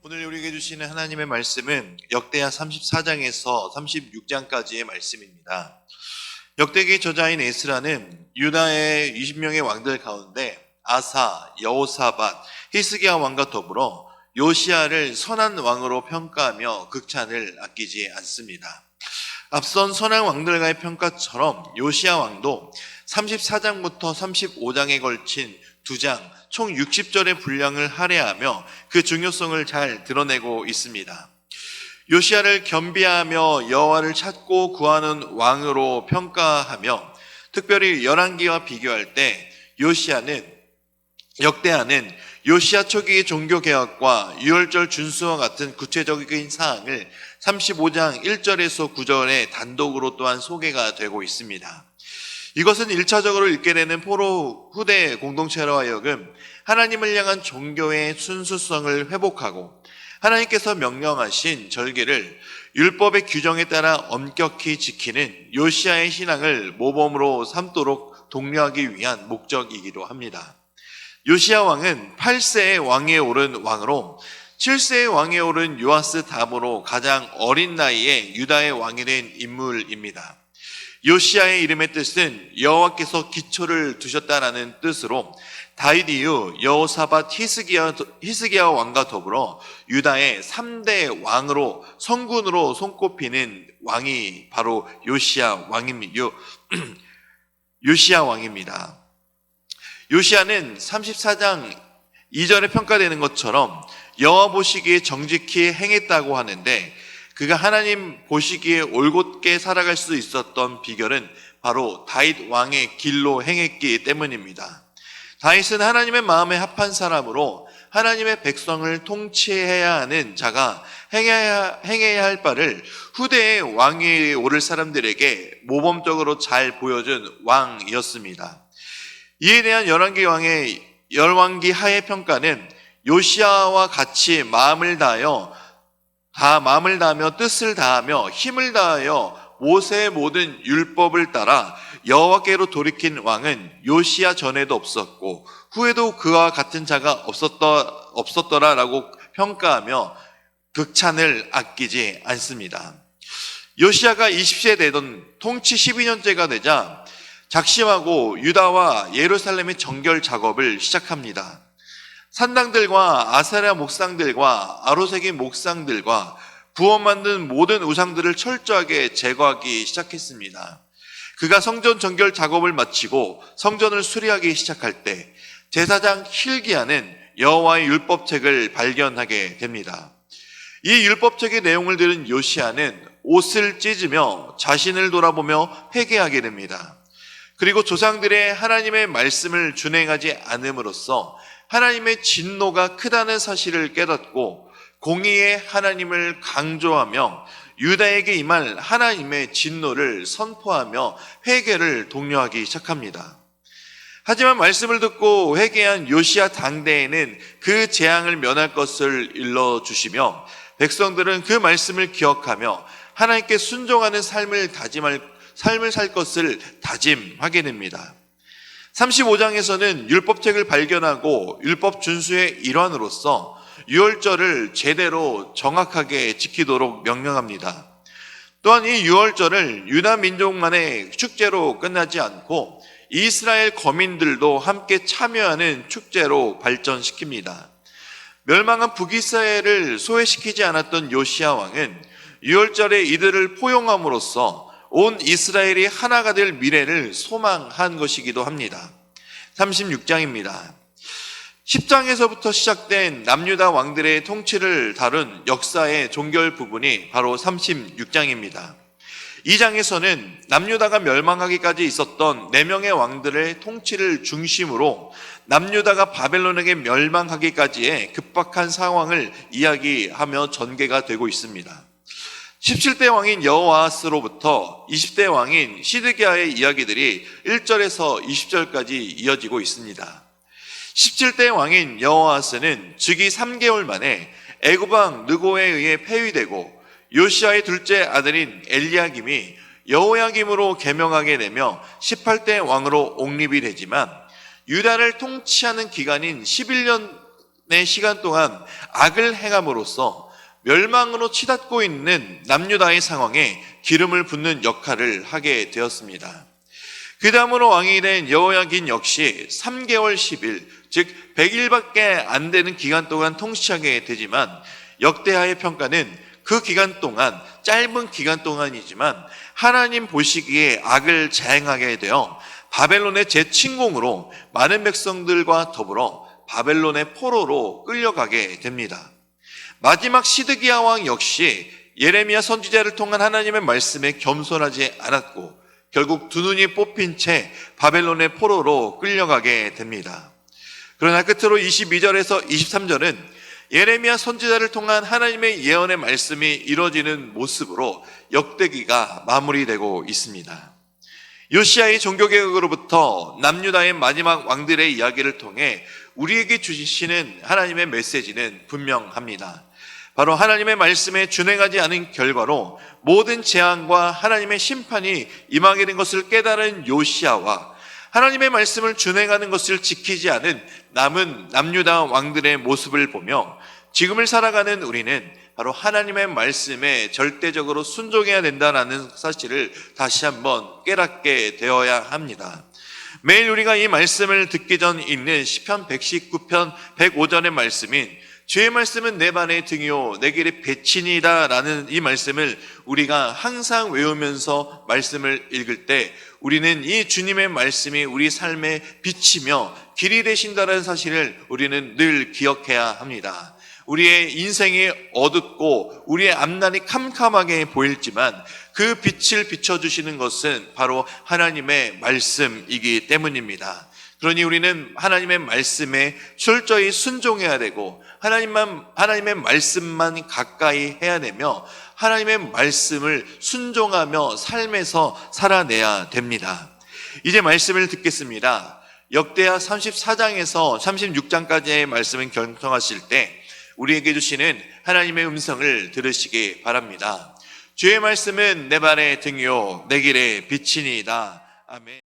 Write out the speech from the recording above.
오늘 우리에게 주시는 하나님의 말씀은 역대하 34장에서 36장까지의 말씀입니다. 역대기 저자인 에스라는 유다의 20명의 왕들 가운데 아사, 여호사밧, 히스기야 왕과 더불어 요시야를 선한 왕으로 평가하며 극찬을 아끼지 않습니다. 앞선 선한 왕들과의 평가처럼 요시야 왕도 34장부터 35장에 걸친 2장 총 60절의 분량을 할애하며 그 중요성을 잘 드러내고 있습니다. 요시야를 겸비하며 여호와를 찾고 구하는 왕으로 평가하며 특별히 열왕기와 비교할 때 역대하는 요시야 초기의 종교개혁과 유월절 준수와 같은 구체적인 사항을 35장 1절에서 9절에 단독으로 또한 소개가 되고 있습니다. 이것은 1차적으로 읽게 되는 포로 후대 공동체로 하여금 하나님을 향한 종교의 순수성을 회복하고 하나님께서 명령하신 절기를 율법의 규정에 따라 엄격히 지키는 요시야의 신앙을 모범으로 삼도록 독려하기 위한 목적이기도 합니다. 요시야 왕은 8세의 왕위에 오른 왕으로 7세의 왕위에 오른 요아스 다음으로 가장 어린 나이에 유다의 왕이 된 인물입니다. 요시야의 이름의 뜻은 여호와께서 기초를 두셨다라는 뜻으로 다윗 이후 여호사밧 히스기야 왕과 더불어 유다의 3대 왕으로 성군으로 손꼽히는 왕이 바로 요시야 왕입니다. 요시야는 34장 2절에 평가되는 것처럼 여호와 보시기에 정직히 행했다고 하는데 그가 하나님 보시기에 올곧게 살아갈 수 있었던 비결은 바로 다윗 왕의 길로 행했기 때문입니다. 다윗은 하나님의 마음에 합한 사람으로 하나님의 백성을 통치해야 하는 자가 행해야 할 바를 후대의 왕위에 오를 사람들에게 모범적으로 잘 보여준 왕이었습니다. 이에 대한 열왕기 하의 평가는 요시야와 같이 마음을 다하며 뜻을 다하며 힘을 다하여 모세의 모든 율법을 따라 여호와께로 돌이킨 왕은 요시야 전에도 없었고 후에도 그와 같은 자가 없었더라라고 평가하며 극찬을 아끼지 않습니다. 요시야가 20세 되던 통치 12년째가 되자 작심하고 유다와 예루살렘의 정결 작업을 시작합니다. 산당들과 아세라 목상들과 아로새긴 목상들과 부어 만든 모든 우상들을 철저하게 제거하기 시작했습니다. 그가 성전 정결 작업을 마치고 성전을 수리하기 시작할 때 제사장 힐기야는 여호와의 율법책을 발견하게 됩니다. 이 율법책의 내용을 들은 요시야는 옷을 찢으며 자신을 돌아보며 회개하게 됩니다. 그리고 조상들의 하나님의 말씀을 준행하지 않음으로써 하나님의 진노가 크다는 사실을 깨닫고 공의의 하나님을 강조하며 유다에게 임할 하나님의 진노를 선포하며 회개를 독려하기 시작합니다. 하지만 말씀을 듣고 회개한 요시야 당대에는 그 재앙을 면할 것을 일러주시며 백성들은 그 말씀을 기억하며 하나님께 순종하는 삶을 살 것을 다짐하게 됩니다. 35장에서는 율법책을 발견하고 율법 준수의 일환으로서 유월절을 제대로 정확하게 지키도록 명령합니다. 또한 이 유월절을 유다 민족만의 축제로 끝나지 않고 이스라엘 거민들도 함께 참여하는 축제로 발전시킵니다. 멸망한 북이스라엘을 소외시키지 않았던 요시야 왕은 유월절에 이들을 포용함으로써 온 이스라엘이 하나가 될 미래를 소망한 것이기도 합니다. 36장입니다. 10장에서부터 시작된 남유다 왕들의 통치를 다룬 역사의 종결 부분이 바로 36장입니다. 2장에서는 남유다가 멸망하기까지 있었던 4명의 왕들의 통치를 중심으로 남유다가 바벨론에게 멸망하기까지의 급박한 상황을 이야기하며 전개가 되고 있습니다. 17대 왕인 여호아스로부터 20대 왕인 시드기야의 이야기들이 1절에서 20절까지 이어지고 있습니다. 17대 왕인 여호아스는 즉위 3개월 만에 애굽 왕 느고에 의해 폐위되고 요시야의 둘째 아들인 엘리야김이 여호야김으로 계명하게 되며 18대 왕으로 옹립이 되지만 유다를 통치하는 기간인 11년 시간 동안 악을 행함으로써 멸망으로 치닫고 있는 남유다의 상황에 기름을 붓는 역할을 하게 되었습니다. 그 다음으로 왕이 된 여호야긴 역시 3개월 10일, 즉 100일밖에 안 되는 기간 동안 통치하게 되지만, 역대하의 평가는 그 기간 동안, 짧은 기간 동안이지만 하나님 보시기에 악을 자행하게 되어 바벨론의 재침공으로 많은 백성들과 더불어 바벨론의 포로로 끌려가게 됩니다. 마지막 시드기야 왕 역시 예레미야 선지자를 통한 하나님의 말씀에 겸손하지 않았고 결국 두 눈이 뽑힌 채 바벨론의 포로로 끌려가게 됩니다. 그러나 끝으로 22절에서 23절은 예레미야 선지자를 통한 하나님의 예언의 말씀이 이루어지는 모습으로 역대기가 마무리되고 있습니다. 요시야의 종교개혁으로부터 남유다의 마지막 왕들의 이야기를 통해 우리에게 주시는 하나님의 메시지는 분명합니다. 바로 하나님의 말씀에 준행하지 않은 결과로 모든 재앙과 하나님의 심판이 임하게 된 것을 깨달은 요시야와 하나님의 말씀을 준행하는 것을 지키지 않은 남은 남유다 왕들의 모습을 보며 지금을 살아가는 우리는 바로 하나님의 말씀에 절대적으로 순종해야 된다는 사실을 다시 한번 깨닫게 되어야 합니다. 매일 우리가 이 말씀을 듣기 전 읽는 시편 119편 105절의 말씀인 주의 말씀은 내 발의 등이요 내 길의 배친이다 라는 이 말씀을 우리가 항상 외우면서 말씀을 읽을 때 우리는 이 주님의 말씀이 우리 삶에 비치며 길이 되신다는 사실을 우리는 늘 기억해야 합니다. 우리의 인생이 어둡고 우리의 앞날이 캄캄하게 보일지만 그 빛을 비춰주시는 것은 바로 하나님의 말씀이기 때문입니다. 그러니 우리는 하나님의 말씀에 철저히 순종해야 되고 하나님의 말씀만 가까이 해야 되며 하나님의 말씀을 순종하며 삶에서 살아내야 됩니다. 이제 말씀을 듣겠습니다. 역대하 34장에서 36장까지의 말씀을 경청하실 때 우리에게 주시는 하나님의 음성을 들으시기 바랍니다. 주의 말씀은 내 발의 등이요 내 길의 빛이니이다. 아멘.